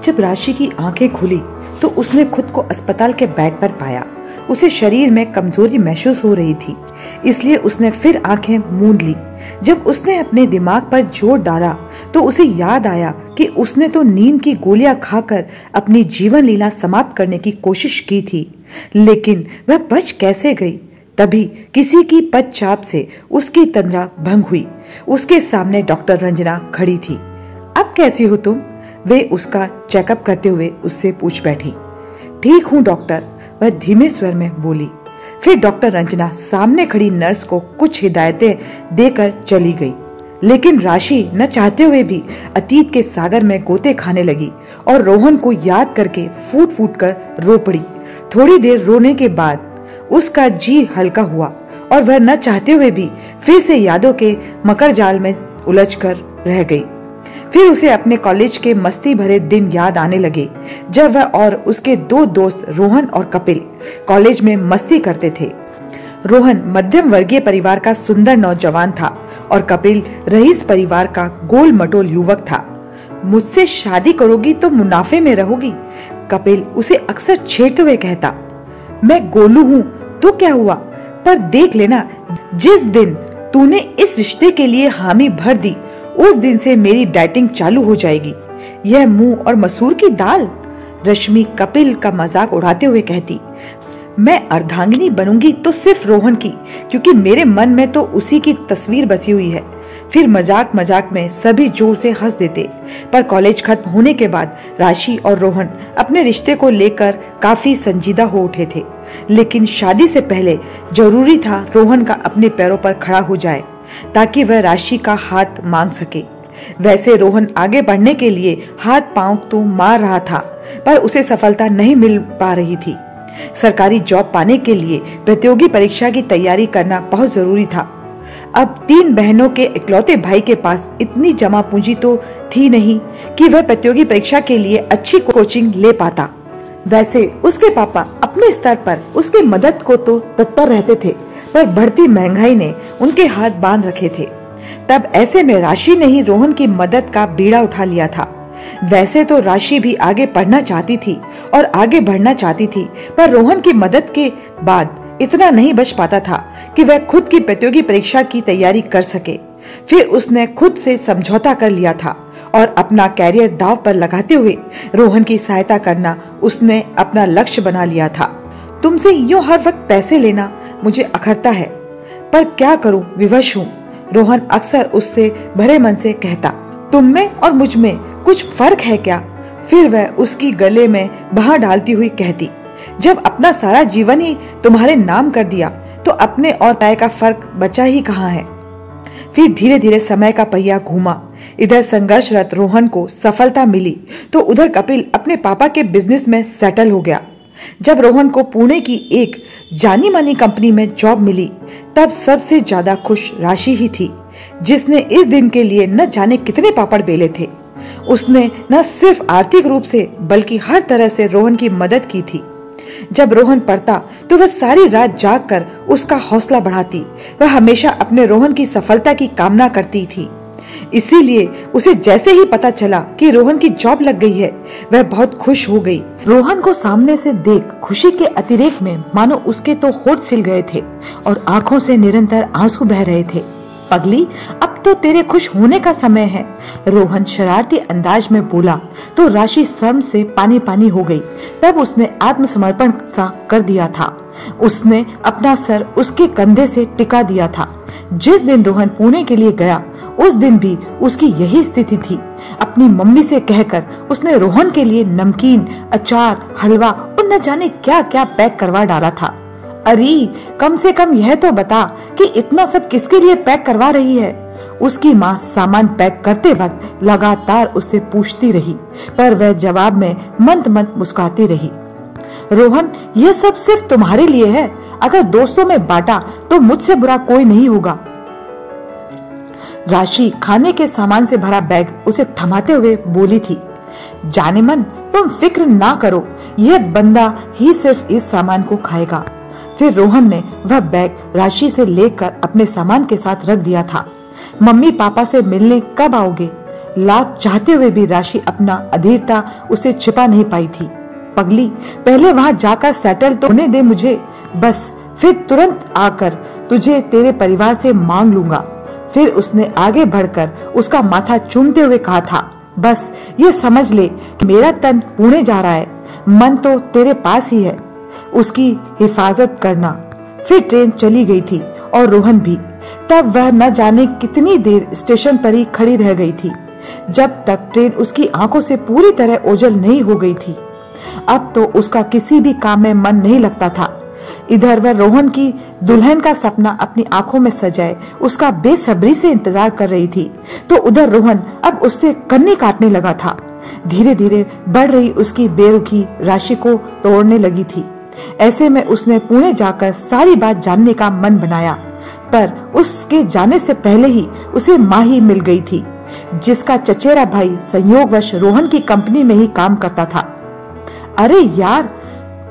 जब राशि की आंखें खुली तो उसने खुद को अस्पताल के बेड पर पाया। उसे शरीर में कमजोरी महसूस हो रही थी, इसलिए उसने फिर आंखें मूंद ली। जब उसने अपने दिमाग पर जोर डाला तो उसे याद आया कि उसने तो नींद की गोलियां खाकर अपनी जीवन लीला समाप्त करने की कोशिश की थी, लेकिन वह बच कैसे गई। तभी किसी की पदचाप से उसकी तंद्रा भंग हुई। उसके सामने डॉक्टर रंजना खड़ी थी। अब कैसी हो तुम? वे उसका चेकअप करते हुए उससे पूछ बैठी। ठीक हूँ डॉक्टर, वह धीमे स्वर में बोली। फिर डॉक्टर रंजना सामने खड़ी नर्स को कुछ हिदायतें देकर चली गई, लेकिन राशि न चाहते हुए भी अतीत के सागर में गोते खाने लगी और रोहन को याद करके फूट फूट कर रो पड़ी। थोड़ी देर रोने के बाद उसका जी हल्का हुआ और वह न चाहते हुए भी फिर से यादों के मकर जाल में उलझकर रह गई। फिर उसे अपने कॉलेज के मस्ती भरे दिन याद आने लगे, जब वह और उसके दो दोस्त रोहन और कपिल कॉलेज में मस्ती करते थे। रोहन मध्यम वर्गीय परिवार का सुंदर नौजवान था और कपिल रईस परिवार का गोल मटोल युवक था। मुझसे शादी करोगी तो मुनाफे में रहोगी, कपिल उसे अक्सर छेड़ते हुए कहता। मैं गोलू हूँ तो क्या हुआ, पर देख लेना, जिस दिन तूने इस रिश्ते के लिए हामी भर दी उस दिन से मेरी डाइटिंग चालू हो जाएगी। यह मुंह और मसूर की दाल? रश्मि कपिल का मजाक उड़ाते हुए कहती। मैं अर्धांगिनी बनूंगी तो सिर्फ रोहन की, क्योंकि मेरे मन में तो उसी की तस्वीर बसी हुई है। फिर मजाक मजाक में सभी जोर से हंस देते। पर कॉलेज खत्म होने के बाद राशि और रोहन अपने रिश्ते को लेकर काफी संजीदा हो उठे थे, लेकिन शादी से पहले जरूरी था रोहन का अपने पैरों पर खड़ा हो जाए ताकि वह राशि का हाथ मांग सके। वैसे रोहन आगे बढ़ने के लिए हाथ पांव तो मार रहा था, पर उसे सफलता नहीं मिल पा रही थी। सरकारी जॉब पाने के लिए प्रतियोगी परीक्षा की तैयारी करना बहुत जरूरी था। अब 3 बहनों के इकलौते भाई के पास इतनी जमा पूंजी तो थी नहीं कि वह प्रतियोगी परीक्षा के लिए अच्छी कोचिंग ले पाता। वैसे उसके पापा अपने स्तर पर उसकी मदद को तो तत्पर रहते थे, पर बढ़ती महंगाई ने उनके हाथ बांध रखे थे। तब ऐसे में राशि ने ही रोहन की मदद का बीड़ा उठा लिया था। वैसे तो राशि भी आगे पढ़ना चाहती थी और आगे बढ़ना चाहती थी, पर रोहन की मदद के बाद इतना नहीं बच पाता था कि वह खुद की प्रतियोगी परीक्षा की तैयारी कर सके। फिर उसने खुद से समझौता कर लिया था और अपना कैरियर दांव पर लगाते हुए रोहन की सहायता करना उसने अपना लक्ष्य बना लिया था। तुमसे यूं हर वक्त पैसे लेना मुझे अखरता है, पर क्या करूं, विवश हूं, रोहन अक्सर उससे भरे मन से कहता। तुम में और मुझ में कुछ फर्क है क्या? फिर वह उसकी गले में बाह डालती हुई कहती, जब अपना सारा जीवन ही तुम्हारे नाम कर दिया तो अपने और राय का फर्क बचा ही कहाँ है। फिर धीरे धीरे समय का पहिया घूमा। इधर संघर्षरत रोहन को सफलता मिली तो उधर कपिल अपने पापा के बिजनेस में सेटल हो गया। जब रोहन को पुणे की एक जानी मानी कंपनी में जॉब मिली तब सबसे ज्यादा खुश राशि ही थी, जिसने इस दिन के लिए न जाने कितने पापड़ बेले थे। उसने न सिर्फ आर्थिक रूप से बल्कि हर तरह से रोहन की मदद की थी। जब रोहन पढ़ता तो वह सारी रात जागकर उसका हौसला बढ़ाती। वह हमेशा अपने रोहन की सफलता की कामना करती थी। इसीलिए उसे जैसे ही पता चला कि रोहन की जॉब लग गई है, वह बहुत खुश हो गई। रोहन को सामने से देख खुशी के अतिरेक में मानो उसके तो होठ सिल गए थे और आंखों से निरंतर आंसू बह रहे थे। पगली, अब तो तेरे खुश होने का समय है, रोहन शरारती अंदाज में बोला तो राशि शर्म से पानी पानी हो गई। तब उसने आत्मसमर्पण सा कर दिया था। उसने अपना सर उसके कंधे से टिका दिया था। जिस दिन रोहन पुणे के लिए गया उस दिन भी उसकी यही स्थिति थी। अपनी मम्मी से कहकर उसने रोहन के लिए नमकीन, अचार, हलवा और न जाने क्या क्या पैक करवा डाला था। अरे कम से कम यह तो बता कि इतना सब किसके लिए पैक करवा रही है? उसकी माँ सामान पैक करते वक्त लगातार उससे पूछती रही, पर वह जवाब में मंद मंद मुस्कुराती रही। रोहन, यह सब सिर्फ तुम्हारे लिए है, अगर दोस्तों में बांटा तो मुझसे बुरा कोई नहीं होगा। राशि खाने के सामान से भरा बैग उसे थमाते हुए बोली थी। जाने मन, तुम फिक्र ना करो, यह बंदा ही सिर्फ इस सामान को खाएगा। फिर रोहन ने वह बैग राशि से लेकर अपने सामान के साथ रख दिया था। मम्मी पापा से मिलने कब आओगे? लाख चाहते हुए भी राशि अपना अधीरता उससे छिपा नहीं पाई थी। पगली, पहले वहां जाकर सेटल तो होने दे मुझे, बस फिर तुरंत आकर तुझे तेरे परिवार से मांग लूंगा। फिर उसने आगे बढ़कर उसका माथा चूमते हुए कहा था, बस ये समझ ले कि मेरा तन पुणे जा रहा है, मन तो तेरे पास ही है, उसकी हिफाजत करना। फिर ट्रेन चली गई थी और रोहन भी। तब वह न जाने कितनी देर स्टेशन पर ही खड़ी रह गई थी, जब तक ट्रेन उसकी आंखों से पूरी तरह ओझल नहीं हो गई थी। अब तो उसका किसी भी काम में मन नहीं लगता था। इधर वह रोहन की दुल्हन का सपना अपनी आंखों में सजाए उसका बेसब्री से इंतजार कर रही थी, तो उधर रोहन अब उससे कन्नी काटने लगा था। धीरे धीरे बढ़ रही उसकी बेरुखी राशि को तोड़ने लगी थी। ऐसे में उसने पुणे जाकर सारी बात जानने का मन बनाया, पर उसके जाने से पहले ही उसे माही मिल गई थी, जिसका चचेरा भाई संयोगवश रोहन की कंपनी में ही काम करता था। अरे यार,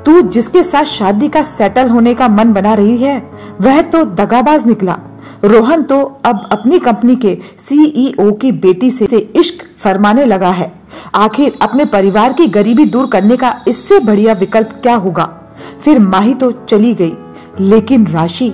तू जिसके साथ शादी का सेटल होने का मन बना रही है वह तो दगाबाज निकला। रोहन तो अब अपनी कंपनी के सीईओ की बेटी से इश्क फरमाने लगा है। आखिर अपने परिवार की गरीबी दूर करने का इससे बढ़िया विकल्प क्या होगा। फिर माही तो चली गई, लेकिन राशि,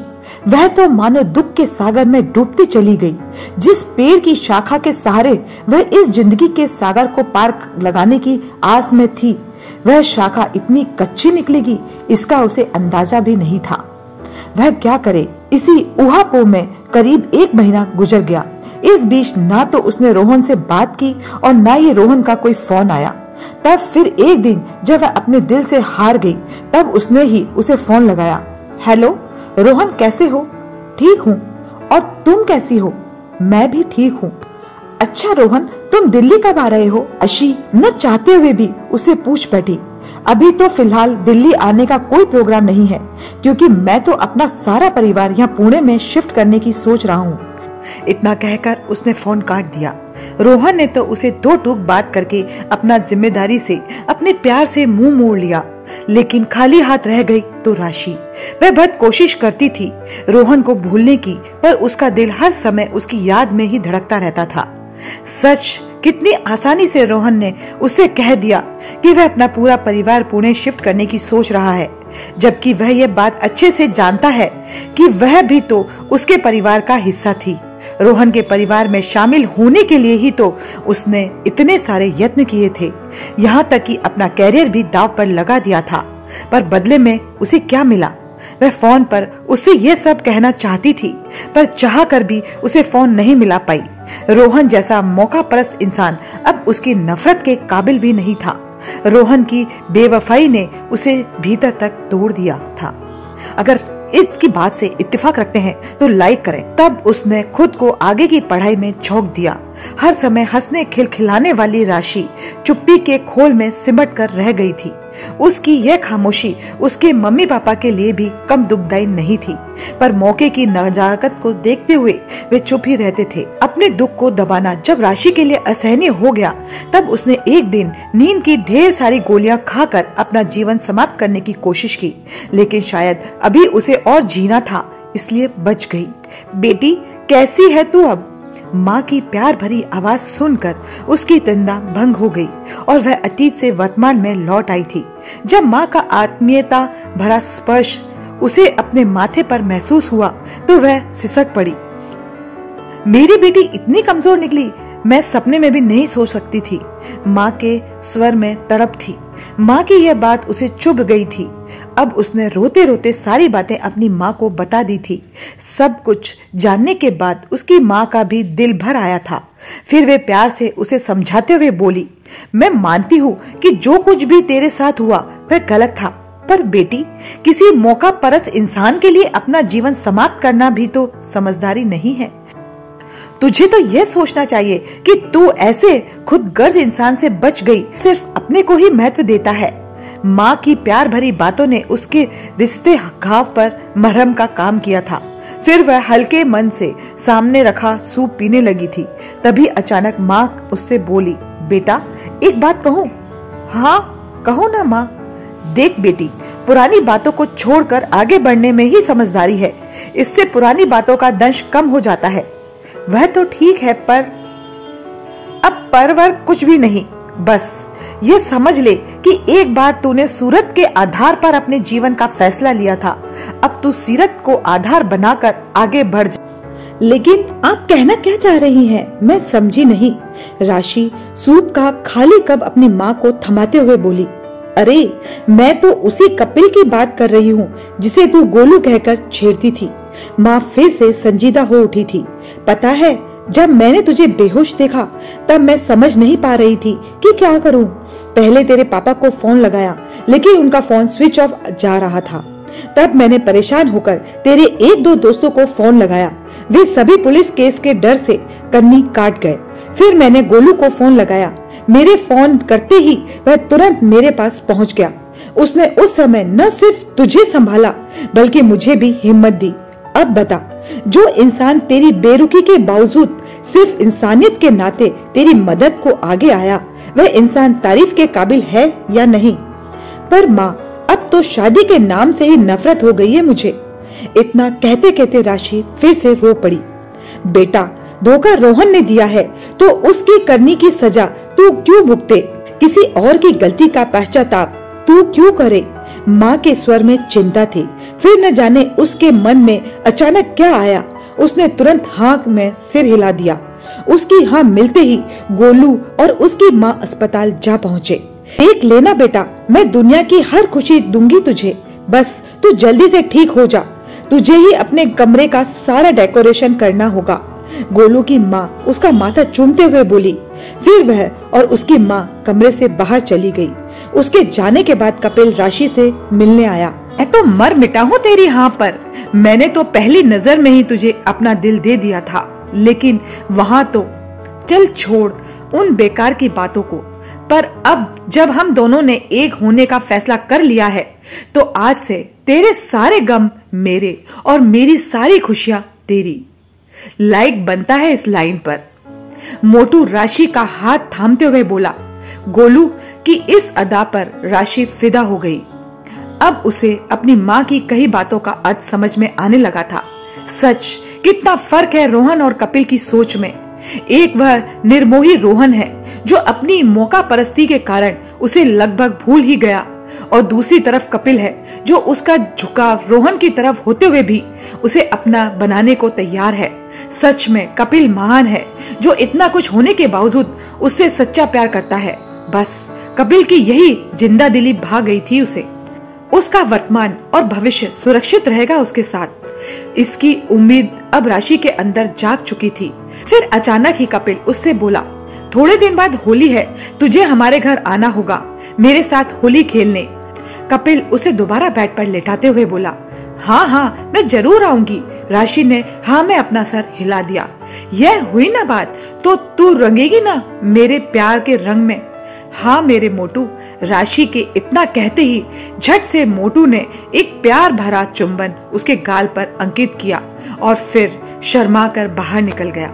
वह तो मानो दुख के सागर में डूबती चली गई। जिस पेड़ की शाखा के सहारे वह इस जिंदगी के सागर को पार लगाने की आस में थी, वह शाखा इतनी कच्ची निकलेगी इसका उसे अंदाजा भी नहीं था। वह क्या करे। इसी ऊहापोह में करीब 1 महीना गुजर गया। इस बीच ना तो उसने रोहन से बात की और ना ही रोहन का कोई फोन आया। तब फिर एक दिन जब वह अपने दिल से हार गई, तब उसने ही उसे फोन लगाया। हेलो रोहन, कैसे हो? ठीक हूँ, और तुम कैसी हो? मैं भी ठीक हूँ। अच्छा रोहन, तुम दिल्ली कब आ रहे हो? अशी न चाहते हुए भी उसे पूछ बैठी। अभी तो फिलहाल दिल्ली आने का कोई प्रोग्राम नहीं है, क्योंकि मैं तो अपना सारा परिवार यहाँ पुणे में शिफ्ट करने की सोच रहा हूँ। इतना कहकर उसने फोन काट दिया। रोहन ने तो उसे 2 टूक बात करके अपना जिम्मेदारी से, अपने प्यार से मुंह मोड़ लिया, लेकिन खाली हाथ रह गई तो राशि। वह बहुत कोशिश करती थी रोहन को भूलने की, पर उसका दिल हर समय उसकी याद में ही धड़कता रहता था। सच कितनी आसानी से रोहन ने उससे कह दिया कि वह अपना पूरा परिवार पुणे शिफ्ट करने की सोच रहा है, जबकि वह यह बात अच्छे से जानता है कि वह भी तो उसके परिवार का हिस्सा थी। रोहन के परिवार में शामिल होने के लिए ही तो उसने इतने सारे यत्न किए थे, यहाँ तक कि अपना कैरियर भी दांव पर लगा दिया था। पर बदले में उसे क्या मिला? वह फोन पर उससे यह सब कहना चाहती थी, पर चाह कर भी उसे फोन नहीं मिला पाई। रोहन जैसा मौका परस्त इंसान अब उसकी नफरत के काबिल भी नहीं था। रोहन की बेवफाई ने उसे भीतर तक तोड़ दिया था। अगर इसकी बात से इत्तेफाक रखते हैं तो लाइक करें। तब उसने खुद को आगे की पढ़ाई में झोंक दिया। हर समय हंसने खिलखिलाने वाली राशि चुप्पी के खोल में सिमट कर रह गई थी। उसकी यह खामोशी उसके मम्मी पापा के लिए भी कम दुखदायी नहीं थी, पर मौके की नजाकत को देखते हुए वे चुप ही रहते थे। अपने दुख को दबाना जब राशि के लिए असहनीय हो गया, तब उसने एक दिन नींद की ढेर सारी गोलियां खाकर अपना जीवन समाप्त करने की कोशिश की, लेकिन शायद अभी उसे और जीना था, इसलिए बच गई। बेटी, कैसी है तू अब? माँ की प्यार भरी आवाज सुनकर उसकी तंदा भंग हो गई और वह अतीत से वर्तमान में लौट आई थी। जब माँ का आत्मीयता भरा स्पर्श उसे अपने माथे पर महसूस हुआ तो वह सिसक पड़ी। मेरी बेटी इतनी कमजोर निकली, मैं सपने में भी नहीं सोच सकती थी। माँ के स्वर में तड़प थी। माँ की यह बात उसे चुभ गई थी। अब उसने रोते रोते सारी बातें अपनी माँ को बता दी थी। सब कुछ जानने के बाद उसकी माँ का भी दिल भर आया था। फिर वे प्यार से उसे समझाते हुए बोली, मैं मानती हूँ कि जो कुछ भी तेरे साथ हुआ वह गलत था, पर बेटी, किसी मौका परस्त इंसान के लिए अपना जीवन समाप्त करना भी तो समझदारी नहीं है। तुझे तो यह सोचना चाहिए कि तू ऐसे खुदगर्ज इंसान से बच गई, सिर्फ अपने को ही महत्व देता है। माँ की प्यार भरी बातों ने उसके रिश्ते घाव पर मरहम का काम किया था। फिर वह हल्के मन से सामने रखा सूप पीने लगी थी। तभी अचानक माँ उससे बोली, बेटा एक बात कहूँ? हाँ कहो ना माँ। देख बेटी, पुरानी बातों को छोड़कर आगे बढ़ने में ही समझदारी है। इससे पुरानी बातों का दंश कम हो जाता है। वह तो ठीक है, पर अब परवर कुछ भी नहीं, बस ये समझ ले कि एक बार तूने सूरत के आधार पर अपने जीवन का फैसला लिया था, अब तू सीरत को आधार बनाकर आगे बढ़ जा। लेकिन आप कहना क्या चाह रही हैं? मैं समझी नहीं। राशि सूप का खाली कप अपनी माँ को थमाते हुए बोली, अरे मैं तो उसी कपिल की बात कर रही हूँ जिसे तू गोलू कहकर छेड़ती थी। माँ फिर से संजीदा हो उठी थी। पता है, जब मैंने तुझे बेहोश देखा तब मैं समझ नहीं पा रही थी कि क्या करूं। पहले तेरे पापा को फोन लगाया, लेकिन उनका फोन स्विच ऑफ जा रहा था। तब मैंने परेशान होकर तेरे एक दो दोस्तों को फोन लगाया, वे सभी पुलिस केस के डर से कन्नी काट गए। फिर मैंने गोलू को फोन लगाया, मेरे फोन करते ही वह तुरंत मेरे पास पहुंच गया। उसने उस समय न सिर्फ तुझे संभाला बल्कि मुझे भी हिम्मत दी। अब बता, जो इंसान तेरी बेरुखी के बावजूद सिर्फ इंसानियत के नाते तेरी मदद को आगे आया, वह इंसान तारीफ के काबिल है या नहीं? पर माँ, अब तो शादी के नाम से ही नफरत हो गई है मुझे। इतना कहते कहते राशि फिर से रो पड़ी। बेटा, धोखा रोहन ने दिया है तो उसकी करनी की सजा तू क्यों भुगते? किसी और की गलती का पश्चाताप तू क्यों करे? माँ के स्वर में चिंता थी। फिर न जाने उसके मन में अचानक क्या आया, उसने तुरंत हाँ में सिर हिला दिया। उसकी हाँ मिलते ही गोलू और उसकी माँ अस्पताल जा पहुँचे। देख लेना बेटा, मैं दुनिया की हर खुशी दूंगी तुझे, बस तू जल्दी से ठीक हो जा। तुझे ही अपने कमरे का सारा डेकोरेशन करना होगा। गोलू की माँ उसका माथा चूमते हुए बोली। फिर वह और उसकी माँ कमरे से बाहर चली गई। उसके जाने के बाद कपिल राशि से मिलने आया। मैं तो मर मिटा हूँ तेरी हाँ पर। मैंने तो पहली नजर में ही तुझे अपना दिल दे दिया था, लेकिन वहाँ तो चल छोड़ उन बेकार की बातों को। पर अब जब हम दोनों ने एक होने का फैसला कर लिया है, तो आज से तेरे सारे गम मेरे और मेरी सारी खुशियां तेरी। लाइक बनता है इस लाइन पर। मोटू राशि का हाथ थामते हुए बोला। गोलू की इस अदा पर राशि फिदा हो गई। अब उसे अपनी माँ की कई बातों का अर्थ समझ में आने लगा था। सच, कितना फर्क है रोहन और कपिल की सोच में। एक वह निर्मोही रोहन है जो अपनी मौका परस्ती के कारण उसे लगभग भूल ही गया, और दूसरी तरफ कपिल है जो उसका झुकाव रोहन की तरफ होते हुए भी उसे अपना बनाने को तैयार है। सच में कपिल महान है जो इतना कुछ होने के बावजूद उससे सच्चा प्यार करता है। बस कपिल की यही जिंदा दिली भा गई थी उसे। उसका वर्तमान और भविष्य सुरक्षित रहेगा उसके साथ, इसकी उम्मीद अब राशि के अंदर जाग चुकी थी। फिर अचानक ही कपिल उससे बोला, थोड़े दिन बाद होली है, तुझे हमारे घर आना होगा मेरे साथ होली खेलने। कपिल उसे दोबारा बेड पर लेटाते हुए बोला, हाँ हाँ मैं जरूर आऊंगी। राशि ने हाँ में अपना सर हिला दिया। यह हुई ना बात, तो तू रंगेगी ना मेरे प्यार के रंग में? हाँ मेरे मोटू। राशि के इतना कहते ही झट से मोटू ने एक प्यार भरा चुंबन उसके गाल पर अंकित किया और फिर शर्मा कर बाहर निकल गया।